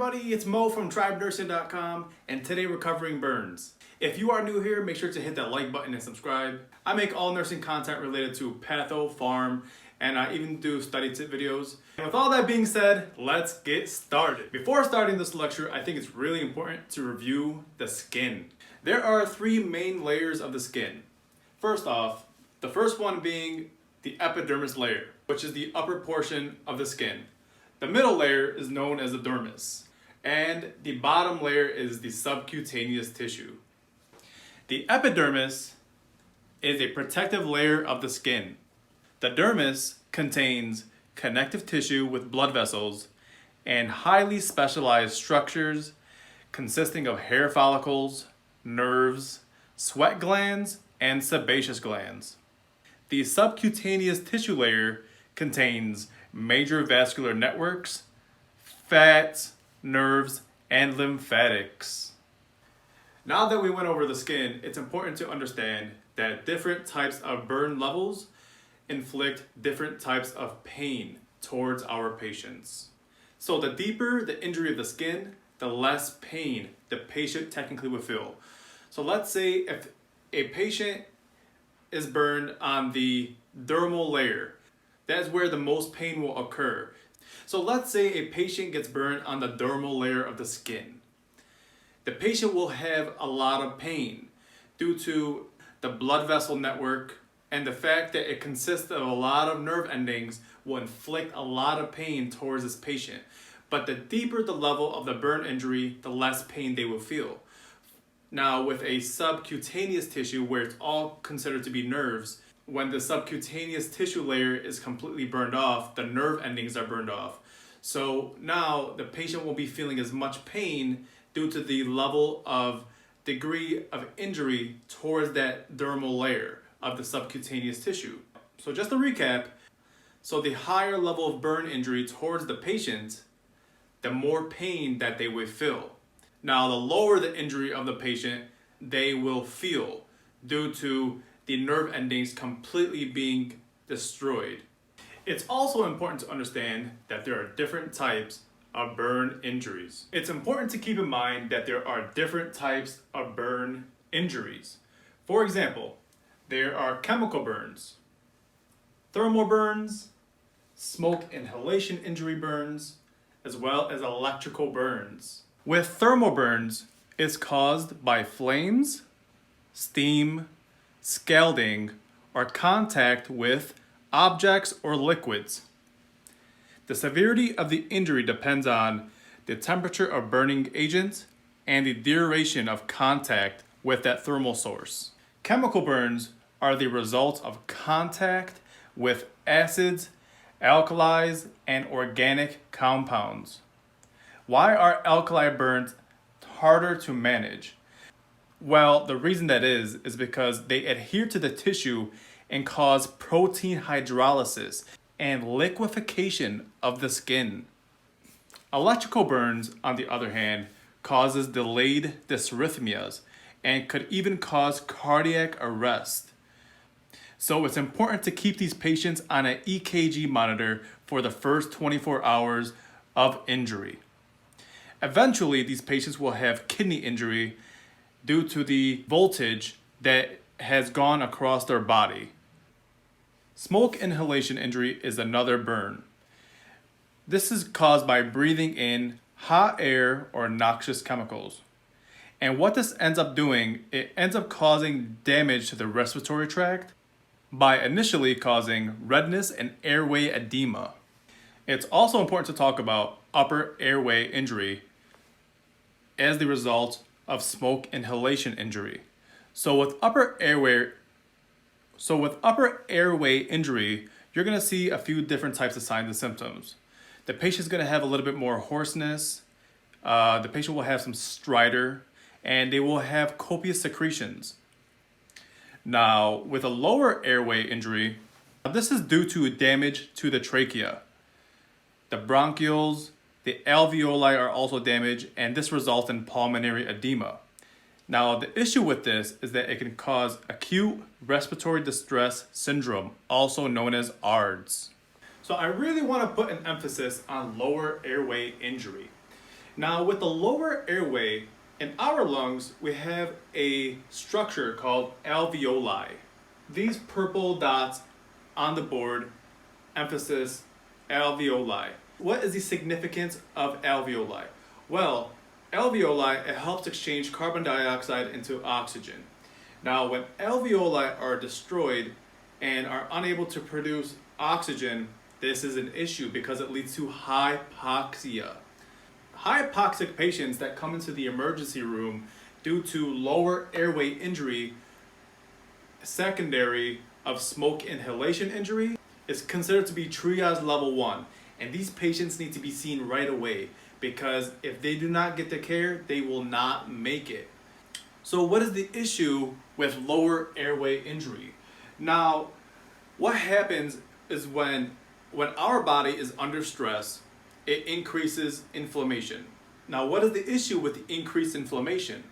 everybody, it's Mo from tribenursing.com, and today we're covering burns. If you are new here, make sure to hit that like button and subscribe. I make all nursing content related to patho, pharm, and I even do study tip videos. And with all that being said, let's get started. Before starting this lecture, I think it's really important to review the skin. There are three main layers of the skin. First off, the first one being the epidermis layer, which is the upper portion of the skin. The middle layer is known as the dermis, and the bottom layer is the subcutaneous tissue. The epidermis is a protective layer of the skin. The dermis contains connective tissue with blood vessels and highly specialized structures consisting of hair follicles, nerves, sweat glands, and sebaceous glands. The subcutaneous tissue layer contains major vascular networks, fats, nerves, and lymphatics. Now that we went over the skin, it's important to understand that different types of burn levels inflict different types of pain towards our patients. So the deeper the injury of the skin, the less pain the patient technically would feel. So let's say if a patient is burned on the dermal layer, that's where the most pain will occur. So let's say a patient gets burned on the dermal layer of the skin. The patient will have a lot of pain due to the blood vessel network and the fact that it consists of a lot of nerve endings will inflict a lot of pain towards this patient. But the deeper the level of the burn injury, the less pain they will feel. Now with a subcutaneous tissue where it's all considered to be nerves, when the subcutaneous tissue layer is completely burned off, the nerve endings are burned off. So now the patient won't be feeling as much pain due to the level of degree of injury towards that dermal layer of the subcutaneous tissue. So just to recap, so the higher level of burn injury towards the patient, the more pain that they will feel. Now the lower the injury of the patient, they will feel due to the nerve endings completely being destroyed. It's also important to understand that there are different types of burn injuries. It's important to keep in mind that there are different types of burn injuries. For example, there are chemical burns, thermal burns, smoke inhalation injury burns, as well as electrical burns. With thermal burns, it's caused by flames, steam, scalding, or contact with objects or liquids. The severity of the injury depends on the temperature of burning agent and the duration of contact with that thermal source. Chemical burns are the result of contact with acids, alkalis, and organic compounds. Why are alkali burns harder to manage? Well, the reason that is because they adhere to the tissue and cause protein hydrolysis and liquefaction of the skin. Electrical burns, on the other hand, causes delayed dysrhythmias and could even cause cardiac arrest. So it's important to keep these patients on an EKG monitor for the first 24 hours of injury. Eventually, these patients will have kidney injury due to the voltage that has gone across their body. Smoke inhalation injury is another burn. This is caused by breathing in hot air or noxious chemicals. And what this ends up doing, it ends up causing damage to the respiratory tract by initially causing redness and airway edema. It's also important to talk about upper airway injury as the result of smoke inhalation injury. So with upper airway injury, you're going to see a few different types of signs and symptoms. The patient's going to have a little bit more hoarseness. The patient will have some stridor, and they will have copious secretions. Now, with a lower airway injury, this is due to damage to the trachea. The bronchioles, the alveoli are also damaged, and this results in pulmonary edema. Now, the issue with this is that it can cause acute respiratory distress syndrome, also known as ARDS. So I really want to put an emphasis on lower airway injury. Now with the lower airway, in our lungs, we have a structure called alveoli. These purple dots on the board, emphasis alveoli. What is the significance of alveoli? Well, alveoli, it helps exchange carbon dioxide into oxygen. Now, when alveoli are destroyed and are unable to produce oxygen, this is an issue because it leads to hypoxia. Hypoxic patients that come into the emergency room due to lower airway injury, secondary of smoke inhalation injury, is considered to be triage level 1. And these patients need to be seen right away because if they do not get the care, they will not make it. So what is the issue with lower airway injury? Now, what happens is when our body is under stress, it increases inflammation. Now, what is the issue with the increased inflammation?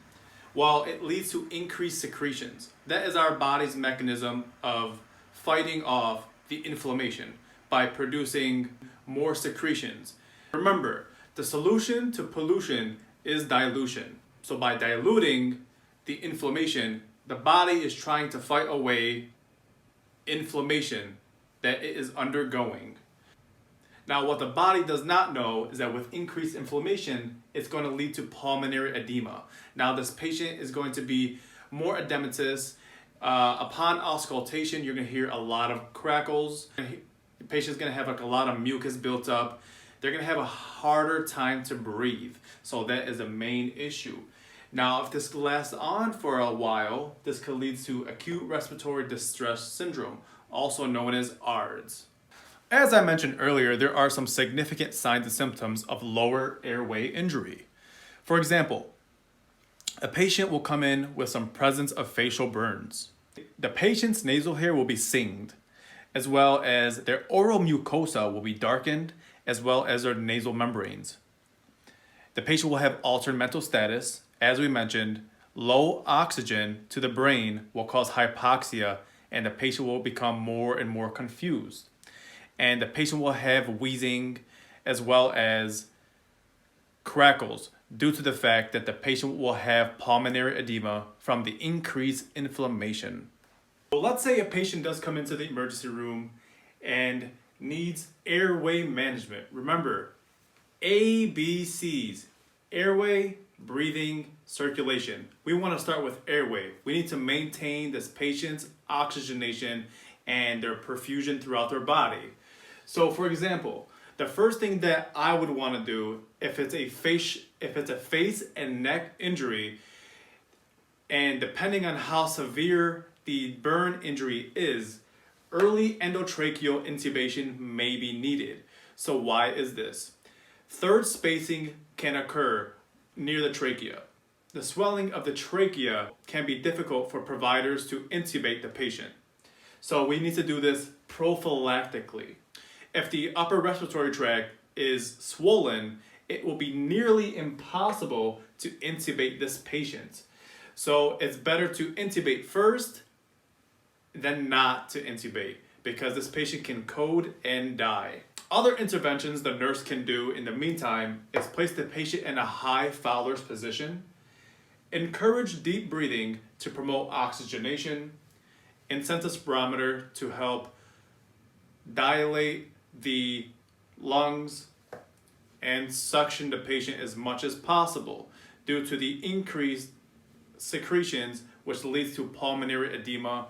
Well, it leads to increased secretions. That is our body's mechanism of fighting off the inflammation by producing more secretions. Remember, the solution to pollution is dilution. So by diluting the inflammation, the body is trying to fight away inflammation that it is undergoing. Now, what the body does not know is that with increased inflammation, it's going to lead to pulmonary edema. Now, this patient is going to be more edematous. Upon auscultation, you're going to hear a lot of crackles. The patient's going to have a lot of mucus built up. They're going to have a harder time to breathe. So that is a main issue. Now, if this lasts on for a while, this could lead to acute respiratory distress syndrome, also known as ARDS. As I mentioned earlier, there are some significant signs and symptoms of lower airway injury. For example, a patient will come in with some presence of facial burns. The patient's nasal hair will be singed, as well as their oral mucosa will be darkened, as well as their nasal membranes. The patient will have altered mental status. As we mentioned, low oxygen to the brain will cause hypoxia, and the patient will become more and more confused. And the patient will have wheezing as well as crackles due to the fact that the patient will have pulmonary edema from the increased inflammation. So let's say a patient does come into the emergency room and needs airway management. Remember, ABCs, airway, breathing, circulation. We want to start with airway. We need to maintain this patient's oxygenation and their perfusion throughout their body. So for example, the first thing that I would want to do if it's a face and neck injury, and depending on how severe the burn injury is, early endotracheal intubation may be needed. So why is this? Third spacing can occur near the trachea. The swelling of the trachea can be difficult for providers to intubate the patient. So we need to do this prophylactically. If the upper respiratory tract is swollen, it will be nearly impossible to intubate this patient. So it's better to intubate first than not to intubate, because this patient can code and die. Other interventions the nurse can do in the meantime is place the patient in a high Fowler's position, encourage deep breathing to promote oxygenation, incentive spirometer to help dilate the lungs, and suction the patient as much as possible due to the increased secretions, which leads to pulmonary edema.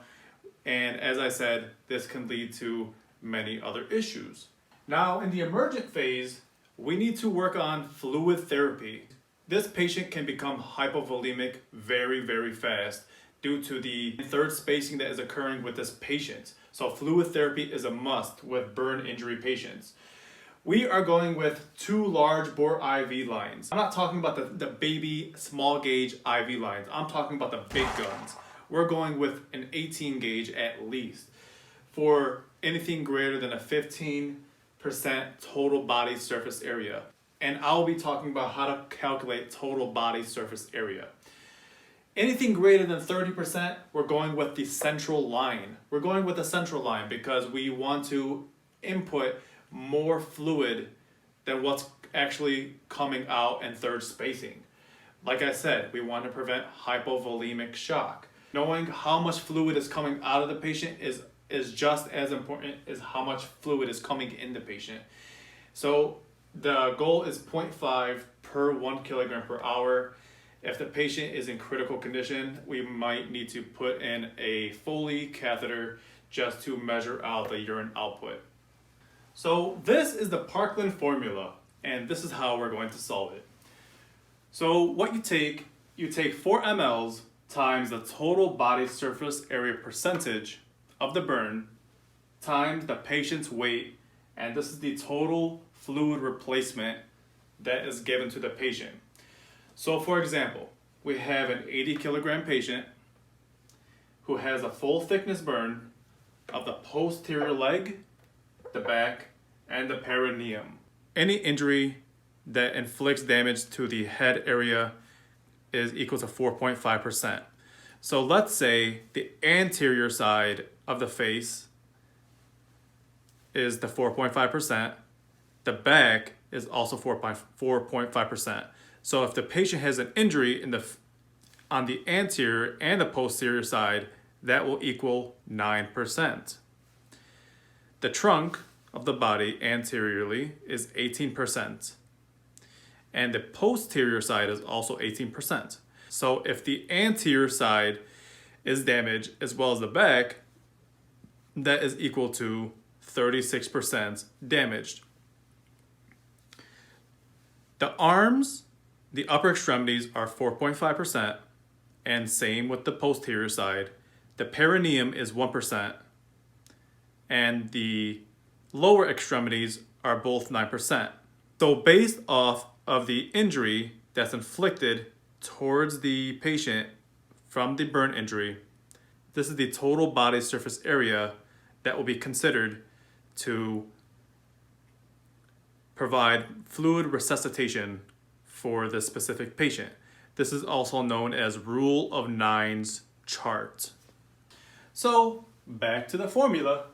And as I said, this can lead to many other issues. Now, in the emergent phase, we need to work on fluid therapy. This patient can become hypovolemic very, very fast due to the third spacing that is occurring with this patient. So fluid therapy is a must with burn injury patients. We are going with 2 large bore IV lines. I'm not talking about the baby small gauge IV lines. I'm talking about the big guns. We're going with an 18 gauge at least for anything greater than a 15% total body surface area. And I'll be talking about how to calculate total body surface area. Anything greater than 30%, we're going with the central line. We're going with the central line because we want to input more fluid than what's actually coming out in third spacing. Like I said, we want to prevent hypovolemic shock. Knowing how much fluid is coming out of the patient is just as important as how much fluid is coming in the patient. So the goal is 0.5 per 1 kilogram per hour. If the patient is in critical condition, we might need to put in a Foley catheter just to measure out the urine output. So this is the Parkland formula, and this is how we're going to solve it. So what you take 4 mLs times the total body surface area percentage of the burn times the patient's weight, and this is the total fluid replacement that is given to the patient. So for example, we have an 80 kilogram patient who has a full thickness burn of the posterior leg, the back, and the perineum. Any injury that inflicts damage to the head area is equal to 4.5%. So let's say the anterior side of the face is the 4.5%. The back is also 4.5%. So if the patient has an injury on the anterior and the posterior side, that will equal 9%. The trunk of the body anteriorly is 18%. And the posterior side is also 18%. So if the anterior side is damaged as well as the back, that is equal to 36% damaged. The arms, the upper extremities are 4.5%, and same with the posterior side. The perineum is 1%, and the lower extremities are both 9%. So based off of the injury that's inflicted towards the patient from the burn injury, this is the total body surface area that will be considered to provide fluid resuscitation for this specific patient. This is also known as Rule of Nines chart. So back to the formula,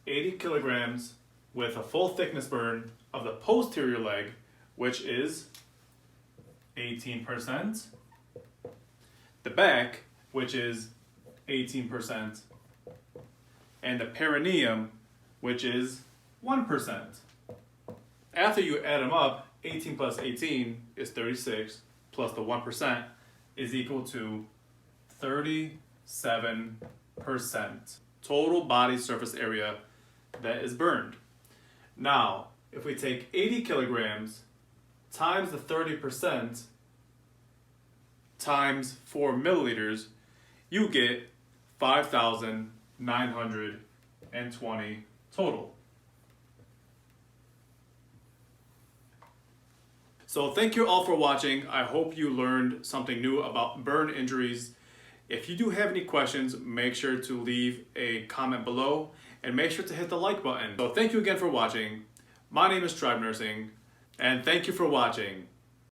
80 kilograms with a full thickness burn of the posterior leg, which is 18%, the back, which is 18%, and the perineum, which is 1%. After you add them up, 18 plus 18 is 36, plus the 1% is equal to 37% total body surface area that is burned. Now, if we take 80 kilograms times the 30% times 4 milliliters, you get 5,920 total. So thank you all for watching. I hope you learned something new about burn injuries. If you do have any questions, make sure to leave a comment below and make sure to hit the like button. So thank you again for watching. My name is Tribe Nursing, and thank you for watching.